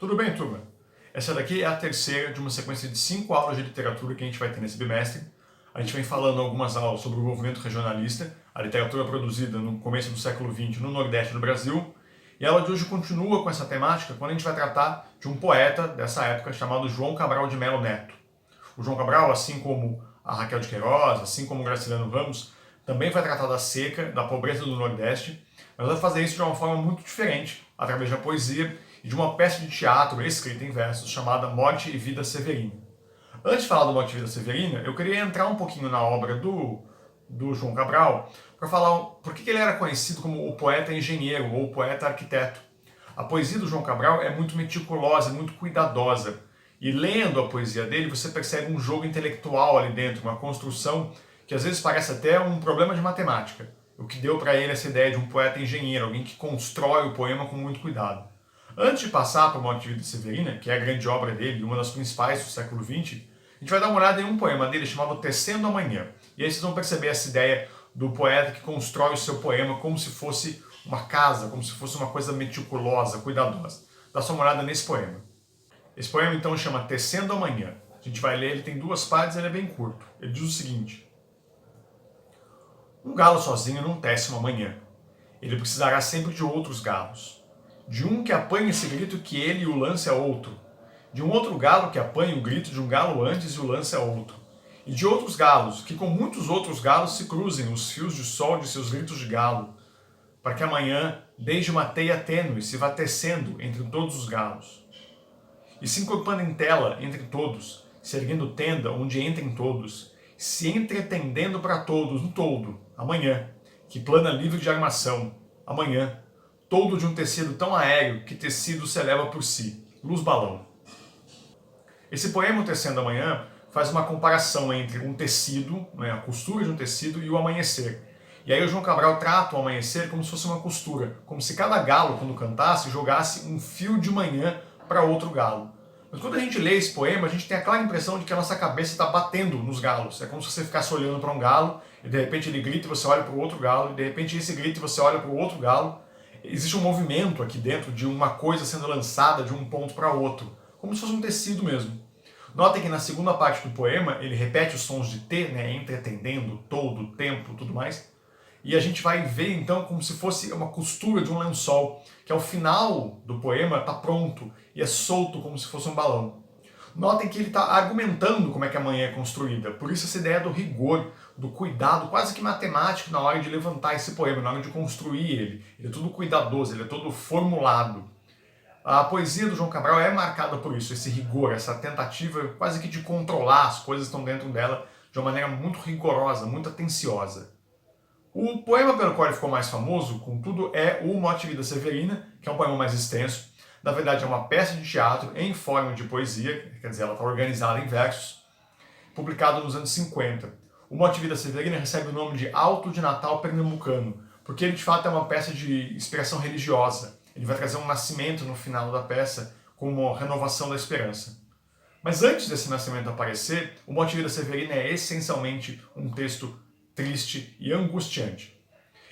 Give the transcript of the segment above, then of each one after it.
Tudo bem, turma? Essa daqui é a terceira de uma sequência de 5 aulas de literatura que a gente vai ter nesse bimestre. A gente vem falando algumas aulas sobre o movimento regionalista, a literatura produzida no começo do século XX no Nordeste do Brasil. E a aula de hoje continua com essa temática quando a gente vai tratar de um poeta dessa época chamado João Cabral de Melo Neto. O João Cabral, assim como a Raquel de Queiroz, assim como o Graciliano Ramos, também vai tratar da seca, da pobreza do Nordeste, mas vai fazer isso de uma forma muito diferente, através da poesia e de uma peça de teatro escrita em versos chamada Morte e Vida Severina. Antes de falar do Morte e Vida Severina, eu queria entrar um pouquinho na obra do João Cabral para falar por que ele era conhecido como o poeta engenheiro ou o poeta arquiteto. A poesia do João Cabral é muito meticulosa, muito cuidadosa. E lendo a poesia dele, você percebe um jogo intelectual ali dentro, uma construção que às vezes parece até um problema de matemática. O que deu para ele essa ideia de um poeta engenheiro, alguém que constrói o poema com muito cuidado. Antes de passar para o Morte e Vida Severina, que é a grande obra dele, uma das principais do século XX, a gente vai dar uma olhada em um poema dele chamado Tecendo Amanhã. E aí vocês vão perceber essa ideia do poeta que constrói o seu poema como se fosse uma casa, como se fosse uma coisa meticulosa, cuidadosa. Dá só uma olhada nesse poema. Esse poema então chama Tecendo Amanhã. A gente vai ler, ele tem 2 partes, ele é bem curto. Ele diz o seguinte: um galo sozinho não tece uma manhã. Ele precisará sempre de outros galos. De um que apanhe esse grito que ele o lance a outro. De um outro galo que apanhe o grito de um galo antes e o lance a outro. E de outros galos, que com muitos outros galos se cruzem os fios de sol de seus gritos de galo, para que amanhã desde uma teia tênue se vá tecendo entre todos os galos. E se encorpando em tela entre todos, se erguendo tenda onde entrem todos, se entretendendo para todos no todo, amanhã, que plana livre de armação, amanhã, todo de um tecido tão aéreo que tecido se eleva por si, luz balão. Esse poema, Tecendo Amanhã, faz uma comparação entre um tecido, a costura de um tecido, e o amanhecer. E aí o João Cabral trata o amanhecer como se fosse uma costura, como se cada galo, quando cantasse, jogasse um fio de manhã para outro galo. Mas quando a gente lê esse poema, a gente tem a clara impressão de que a nossa cabeça está batendo nos galos. É como se você ficasse olhando para um galo, e de repente ele grita e você olha para o outro galo, e de repente esse grita e você olha para o outro galo. Existe um movimento aqui dentro de uma coisa sendo lançada de um ponto para outro, como se fosse um tecido mesmo. Notem que na segunda parte do poema ele repete os sons de T, entretendendo, todo, tempo, tudo mais. E a gente vai ver então como se fosse uma costura de um lençol, que ao final do poema está pronto e é solto como se fosse um balão. Notem que ele está argumentando como é que a manhã é construída, por isso essa ideia do rigor, do cuidado, quase que matemático na hora de levantar esse poema, na hora de construir ele. Ele é todo cuidadoso, ele é todo formulado. A poesia do João Cabral é marcada por isso, esse rigor, essa tentativa quase que de controlar as coisas que estão dentro dela de uma maneira muito rigorosa, muito atenciosa. O poema pelo qual ele ficou mais famoso, contudo, é o Morte e Vida Severina, que é um poema mais extenso. Na verdade, é uma peça de teatro em forma de poesia, quer dizer, ela está organizada em versos, publicado nos anos 50. O Morte e Vida Severina recebe o nome de Alto de Natal Pernambucano, porque ele de fato é uma peça de inspiração religiosa. Ele vai trazer um nascimento no final da peça, como uma renovação da esperança. Mas antes desse nascimento aparecer, o Morte e Vida Severina é essencialmente um texto triste e angustiante.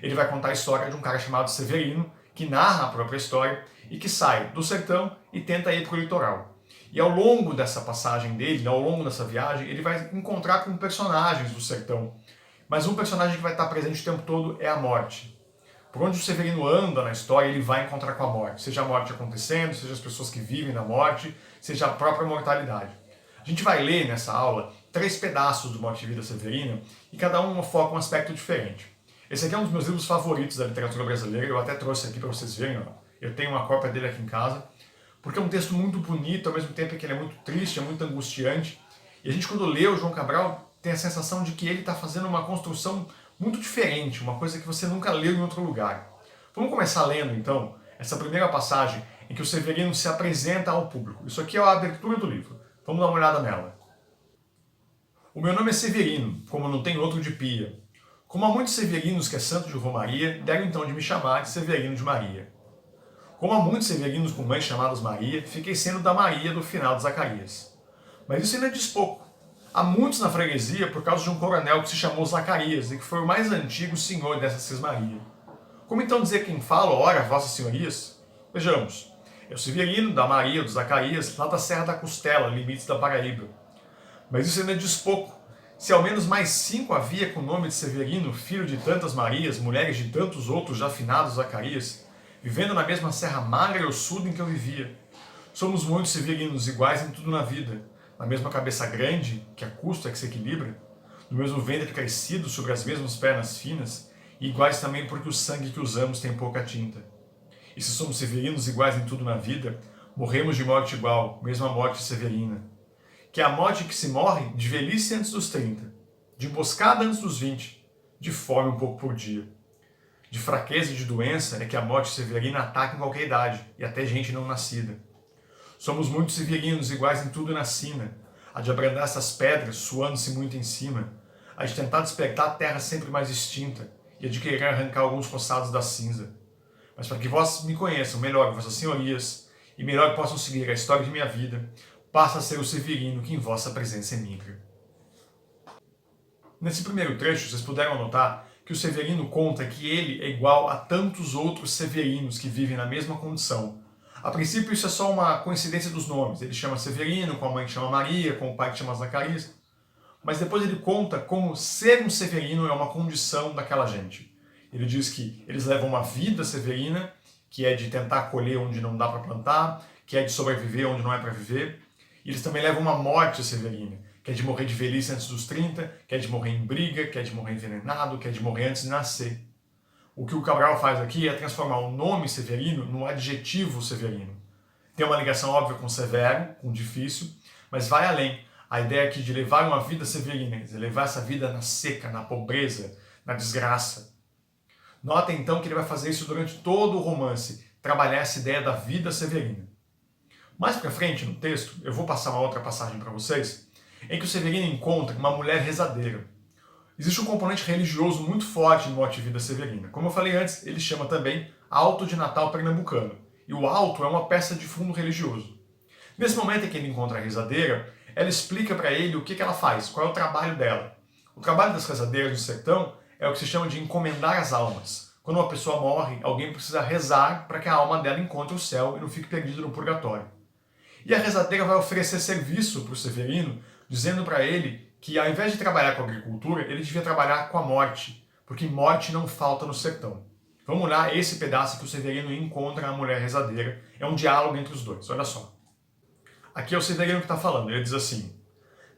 Ele vai contar a história de um cara chamado Severino, que narra a própria história e que sai do sertão e tenta ir para o litoral. E ao longo dessa passagem dele, ao longo dessa viagem, ele vai encontrar com personagens do sertão. Mas um personagem que vai estar presente o tempo todo é a morte. Por onde o Severino anda na história, ele vai encontrar com a morte. Seja a morte acontecendo, seja as pessoas que vivem na morte, seja a própria mortalidade. A gente vai ler nessa aula 3 pedaços do Morte e Vida Severina e cada um foca um aspecto diferente. Esse aqui é um dos meus livros favoritos da literatura brasileira, eu até trouxe aqui para vocês verem, eu tenho uma cópia dele aqui em casa, porque é um texto muito bonito, ao mesmo tempo que ele é muito triste, é muito angustiante. E a gente, quando lê o João Cabral, tem a sensação de que ele está fazendo uma construção muito diferente, uma coisa que você nunca leu em outro lugar. Vamos começar lendo, então, essa primeira passagem em que o Severino se apresenta ao público. Isso aqui é a abertura do livro. Vamos dar uma olhada nela. O meu nome é Severino, como não tem outro de pia. Como há muitos Severinos que é santo de Romaria, deram então de me chamar de Severino de Maria. Como há muitos Severinos com mães chamadas Maria, fiquei sendo da Maria do final de Zacarias. Mas isso ainda diz pouco. Há muitos na freguesia por causa de um coronel que se chamou Zacarias e que foi o mais antigo senhor dessa cismaria. Como então dizer quem fala, ora, vossas senhorias? Vejamos, É o Severino, da Maria, do Zacarias, lá da Serra da Costela, limites da Paraíba. Mas isso ainda diz pouco. Se ao menos mais 5 havia com o nome de Severino, filho de tantas Marias, mulheres de tantos outros já finados Zacarias, vivendo na mesma serra magra e ossuda em que eu vivia. Somos muitos Severinos iguais em tudo na vida, na mesma cabeça grande, que a custo é que se equilibra, no mesmo ventre crescido sobre as mesmas pernas finas, e iguais também porque o sangue que usamos tem pouca tinta. E se somos severinos iguais em tudo na vida, morremos de morte igual, mesma morte severina. Que é a morte que se morre de velhice antes dos 30, de emboscada antes dos 20, de fome um pouco por dia. De fraqueza e de doença é que a morte severina ataca em qualquer idade, e até gente não nascida. Somos muitos severinos iguais em tudo na sina, a de abrandar essas pedras, suando-se muito em cima, a de tentar despertar a terra sempre mais extinta, e a de querer arrancar alguns roçados da cinza. Mas para que vós me conheçam melhor, vossas senhorias, e melhor possam seguir a história de minha vida, passa a ser o Severino que em vossa presença emigra. Nesse primeiro trecho, vocês puderam notar que o Severino conta que ele é igual a tantos outros Severinos que vivem na mesma condição. A princípio isso é só uma coincidência dos nomes. Ele chama Severino, com a mãe que chama Maria, com o pai que chama Zacarias. Mas depois ele conta como ser um Severino é uma condição daquela gente. Ele diz que eles levam uma vida severina, que é de tentar colher onde não dá para plantar, que é de sobreviver onde não é para viver. E eles também levam uma morte severina, que é de morrer de velhice antes dos 30, que é de morrer em briga, que é de morrer envenenado, que é de morrer antes de nascer. O que o Cabral faz aqui é transformar o nome Severino no adjetivo Severino. Tem uma ligação óbvia com severo, com difícil, mas vai além. A ideia aqui de levar uma vida severina, de levar essa vida na seca, na pobreza, na desgraça. Notem então que ele vai fazer isso durante todo o romance, trabalhar essa ideia da vida severina. Mais pra frente no texto, eu vou passar uma outra passagem para vocês, em que o Severino encontra uma mulher rezadeira. Existe um componente religioso muito forte no mote de vida severina. Como eu falei antes, ele chama também Alto de Natal Pernambucano. E o alto é uma peça de fundo religioso. Nesse momento em que ele encontra a rezadeira, ela explica para ele o que ela faz, qual é o trabalho dela. O trabalho das rezadeiras no sertão é o que se chama de encomendar as almas. Quando uma pessoa morre, alguém precisa rezar para que a alma dela encontre o céu e não fique perdida no purgatório. E a rezadeira vai oferecer serviço para o Severino, dizendo para ele que ao invés de trabalhar com a agricultura, ele devia trabalhar com a morte, porque morte não falta no sertão. Vamos lá, esse pedaço que o Severino encontra a mulher rezadeira, é um diálogo entre os dois, olha só. Aqui é o Severino que está falando, ele diz assim: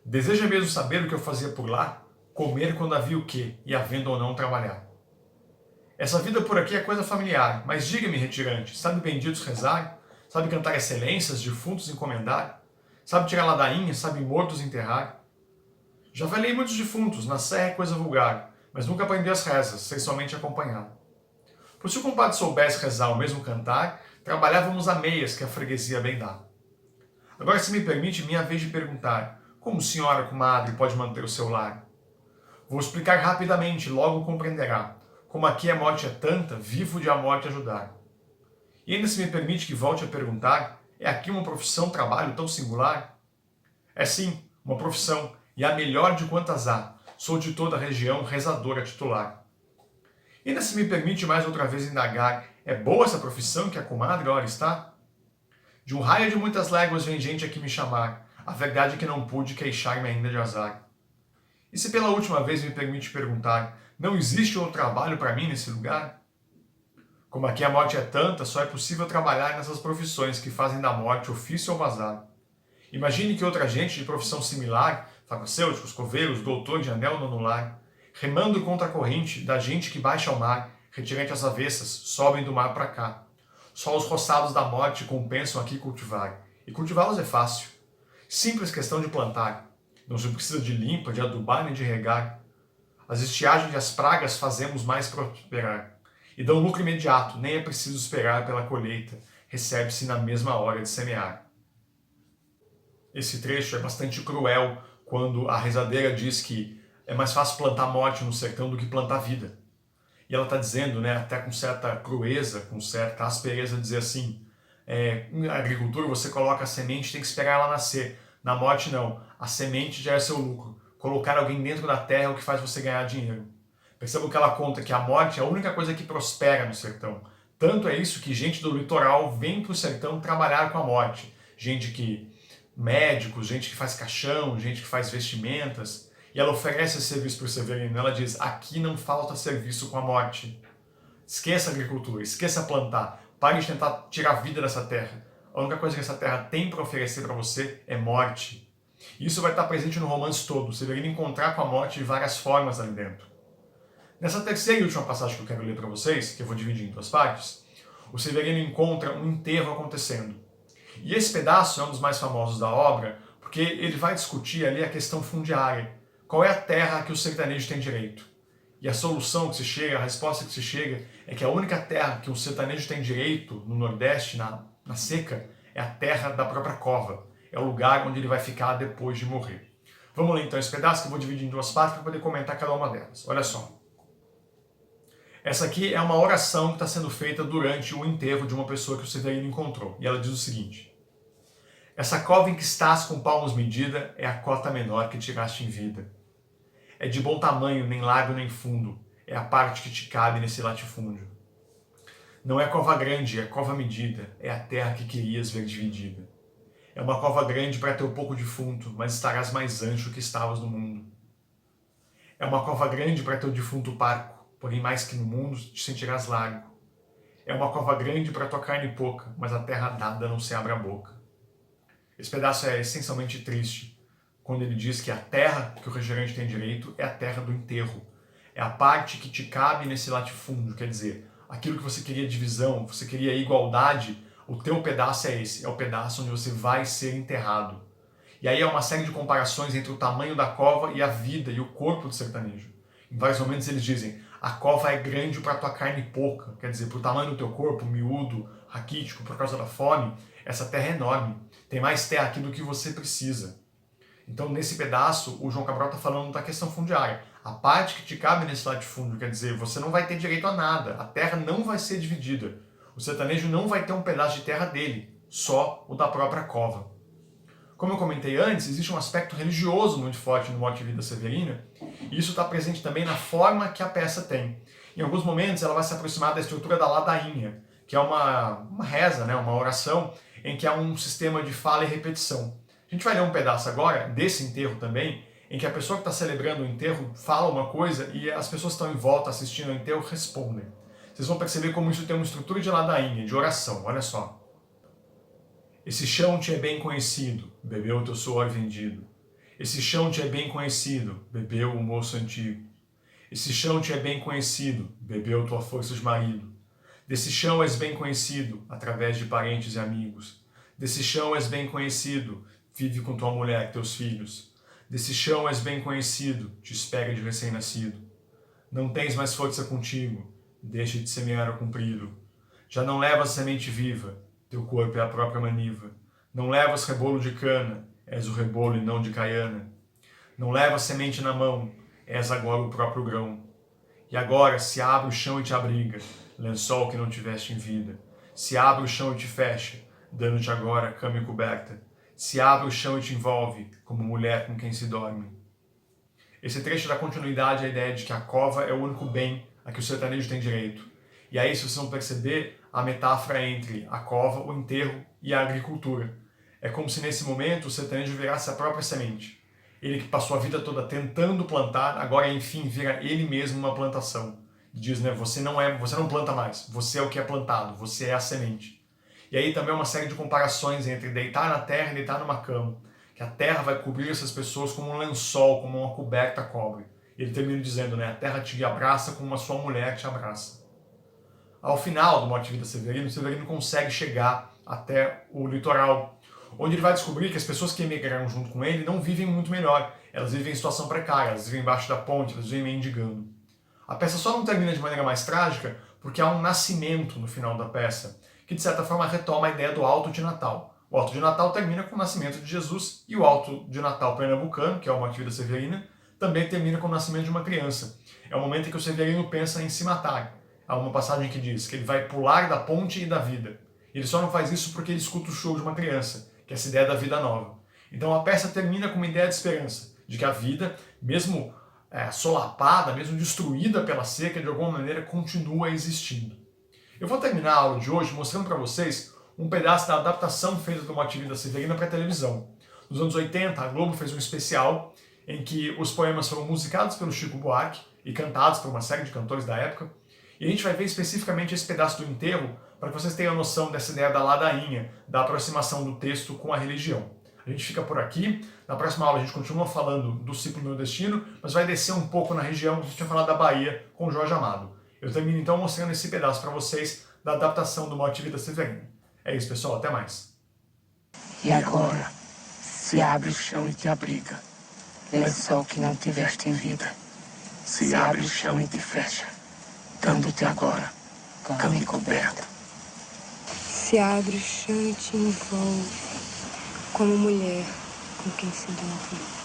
deseja mesmo saber o que eu fazia por lá? Comer quando havia o quê, e havendo ou não trabalhar. Essa vida por aqui é coisa familiar, mas diga-me, retirante, sabe benditos rezar? Sabe cantar excelências, defuntos encomendar? Sabe tirar ladainha, sabe mortos enterrar? Já velei muitos defuntos, na serra é coisa vulgar, mas nunca aprendi as rezas, sem somente acompanhar. Pois se o compadre soubesse rezar ou mesmo cantar, trabalhávamos a meias que a freguesia bem dá. Agora, se me permite, minha vez de perguntar, como senhora, comadre, pode manter o seu lar? Vou explicar rapidamente, logo compreenderá. Como aqui a morte é tanta, vivo de a morte ajudar. E ainda se me permite que volte a perguntar, é aqui uma profissão, trabalho tão singular? É sim, uma profissão, e a melhor de quantas há. Sou de toda a região rezadora titular. E ainda se me permite mais outra vez indagar, é boa essa profissão que a comadre ora está? De um raio de muitas léguas vem gente aqui me chamar, a verdade é que não pude queixar-me ainda de azar. E se pela última vez me permite perguntar, não existe outro trabalho para mim nesse lugar? Como aqui a morte é tanta, só é possível trabalhar nessas profissões que fazem da morte ofício ou bazar. Imagine que outra gente de profissão similar, farmacêuticos, coveiros, doutor de anel no anular, remando contra a corrente da gente que baixa ao mar, retirante as avessas, sobem do mar para cá. Só os roçados da morte compensam aqui cultivar. E cultivá-los é fácil. Simples questão de plantar. Não se precisa de limpa, de adubar nem de regar. As estiagens e as pragas fazemos mais prosperar. E dão lucro imediato, nem é preciso esperar pela colheita. Recebe-se na mesma hora de semear. Esse trecho é bastante cruel quando a rezadeira diz que é mais fácil plantar morte no sertão do que plantar vida. E ela está dizendo, né, até com certa crueza, com certa aspereza, dizer assim, na agricultura você coloca a semente, tem que esperar ela nascer. Na morte não, a semente já é seu lucro. Colocar alguém dentro da terra é o que faz você ganhar dinheiro. Percebam que ela conta que a morte é a única coisa que prospera no sertão. Tanto é isso que gente do litoral vem para o sertão trabalhar com a morte. Médicos, gente que faz caixão, gente que faz vestimentas. E ela oferece esse serviço para o Severino. Ela diz, aqui não falta serviço com a morte. Esqueça a agricultura, esqueça plantar. Pare de tentar tirar a vida dessa terra. A única coisa que essa terra tem para oferecer para você é morte. Isso vai estar presente no romance todo. O Severino encontrar com a morte de várias formas ali dentro. Nessa terceira e última passagem que eu quero ler para vocês, que eu vou dividir em duas partes, o Severino encontra um enterro acontecendo. E esse pedaço é um dos mais famosos da obra, porque ele vai discutir ali a questão fundiária. Qual é a terra que o sertanejo tem direito? E a solução que se chega, a resposta que se chega, é que a única terra que o sertanejo tem direito no Nordeste, na seca, é a terra da própria cova. É o lugar onde ele vai ficar depois de morrer. Vamos ler então esse pedaço que eu vou dividir em duas partes para poder comentar cada uma delas. Olha só. Essa aqui é uma oração que está sendo feita durante o enterro de uma pessoa que o Severino encontrou. E ela diz o seguinte: essa cova em que estás com palmos medida é a cota menor que tiraste em vida. É de bom tamanho, nem largo nem fundo, é a parte que te cabe nesse latifúndio. Não é cova grande, é cova medida, é a terra que querias ver dividida. É uma cova grande para teu pouco defunto, mas estarás mais ancho que estavas no mundo. É uma cova grande para teu defunto parco, porém mais que no mundo te sentirás largo. É uma cova grande para tua carne pouca, mas a terra dada não se abre a boca. Esse pedaço é essencialmente triste, quando ele diz que a terra que o restaurante tem direito é a terra do enterro. É a parte que te cabe nesse latifúndio, quer dizer, aquilo que você queria divisão, você queria igualdade, o teu pedaço é esse, é o pedaço onde você vai ser enterrado. E aí é uma série de comparações entre o tamanho da cova e a vida e o corpo do sertanejo. Em vários momentos eles dizem, a cova é grande para a tua carne pouca, quer dizer, por tamanho do teu corpo, miúdo, raquítico, por causa da fome, essa terra é enorme. Tem mais terra aqui do que você precisa. Então, nesse pedaço, o João Cabral está falando da questão fundiária. A parte que te cabe nesse latifúndio, quer dizer, você não vai ter direito a nada. A terra não vai ser dividida. O sertanejo não vai ter um pedaço de terra dele, só o da própria cova. Como eu comentei antes, existe um aspecto religioso muito forte no Morte e Vida Severina, e isso está presente também na forma que a peça tem. Em alguns momentos, ela vai se aproximar da estrutura da ladainha, que é uma reza, né, uma oração, em que há um sistema de fala e repetição. A gente vai ler um pedaço agora, desse enterro também, em que a pessoa que está celebrando o enterro fala uma coisa e as pessoas que estão em volta assistindo ao enterro respondem. Vocês vão perceber como isso tem uma estrutura de ladainha, de oração, olha só. Esse chão te é bem conhecido, bebeu o teu suor vendido. Esse chão te é bem conhecido, bebeu o moço antigo. Esse chão te é bem conhecido, bebeu tua força de marido. Desse chão és bem conhecido, através de parentes e amigos. Desse chão és bem conhecido, vive com tua mulher e teus filhos. Desse chão és bem conhecido, te espera de recém-nascido. Não tens mais força contigo, deixa de semear o comprido. Já não levas semente viva, teu corpo é a própria maniva. Não levas rebolo de cana, és o rebolo e não de caiana. Não levas semente na mão, és agora o próprio grão. E agora se abre o chão e te abriga, lençol que não tiveste em vida. Se abre o chão e te fecha, dando-te agora cama e coberta. Se abre o chão e te envolve, como mulher com quem se dorme. Esse trecho dá continuidade à ideia de que a cova é o único bem a que o sertanejo tem direito. E aí, se vocês vão perceber, a metáfora entre a cova, o enterro e a agricultura. É como se nesse momento o sertanejo virasse a própria semente. Ele que passou a vida toda tentando plantar, agora enfim vira ele mesmo uma plantação. Diz, né, você não planta mais, você é o que é plantado, você é a semente. E aí também uma série de comparações entre deitar na terra e deitar numa cama. Que a terra vai cobrir essas pessoas como um lençol, como uma coberta cobre. E ele termina dizendo, né, a terra te abraça como uma sua mulher te abraça. Ao final do Morte e Vida Severino, Severino consegue chegar até o litoral, onde ele vai descobrir que as pessoas que emigraram junto com ele não vivem muito melhor. Elas vivem em situação precária, elas vivem embaixo da ponte, elas vivem mendigando. A peça só não termina de maneira mais trágica porque há um nascimento no final da peça, que de certa forma retoma a ideia do Alto de Natal. O Alto de Natal termina com o nascimento de Jesus e o Alto de Natal pernambucano, que é o Morte e Vida Severina, também termina com o nascimento de uma criança. É o momento em que o Severino pensa em se matar. Há uma passagem que diz que ele vai pular da ponte e da vida. Ele só não faz isso porque ele escuta o choro de uma criança, que é essa ideia da vida nova. Então a peça termina com uma ideia de esperança, de que a vida, mesmo solapada, mesmo destruída pela seca, de alguma maneira continua existindo. Eu vou terminar a aula de hoje mostrando para vocês um pedaço da adaptação feita do Morte e Vida Severina para a televisão. Nos anos 80, a Globo fez um especial em que os poemas foram musicados pelo Chico Buarque e cantados por uma série de cantores da época. E a gente vai ver especificamente esse pedaço do enterro para que vocês tenham noção dessa ideia da ladainha, da aproximação do texto com a religião. A gente fica por aqui. Na próxima aula a gente continua falando do ciclo nordestino, mas vai descer um pouco na região que a gente tinha falado da Bahia com Jorge Amado. Eu termino então mostrando esse pedaço para vocês da adaptação do Morte e Vida Severina. É isso, pessoal. Até mais. E agora, se abre o chão e te abriga, lençol que não tiveste em vida. Se abre o chão e te fecha, dando-te agora cama e coberta. Se abre o chão e te envolve, como mulher com quem se dorme.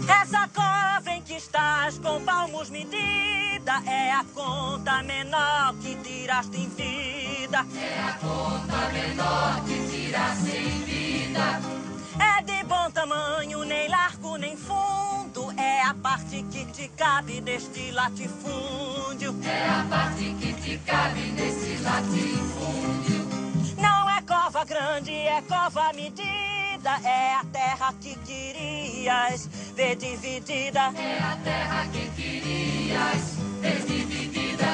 Essa cova em que estás com palmos medida é a conta menor que tiraste em vida. É a conta menor que tiraste em vida. É de bom tamanho, nem largo nem fundo. É a parte que te cabe deste latifúndio. É a parte que te cabe desse latifúndio. Não é cova grande, é cova medida. É a terra que querias ver dividida. É a terra que querias ver dividida.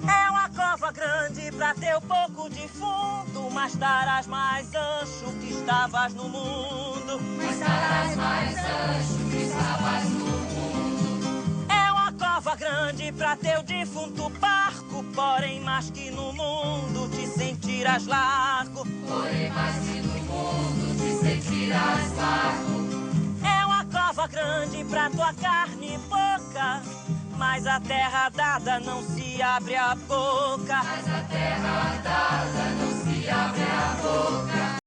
É uma cova grande pra teu pouco de fundo, mas estarás mais ancho que estavas no mundo. Mas estarás mais ancho que estavas no mundo. É uma cova grande pra teu defunto barco, porém mais que no mundo te sentirás largo. Porém mais que no mundo te sentirás largo. É uma cova grande pra tua carne e boca, mas a terra dada não se abre a boca. Mas a terra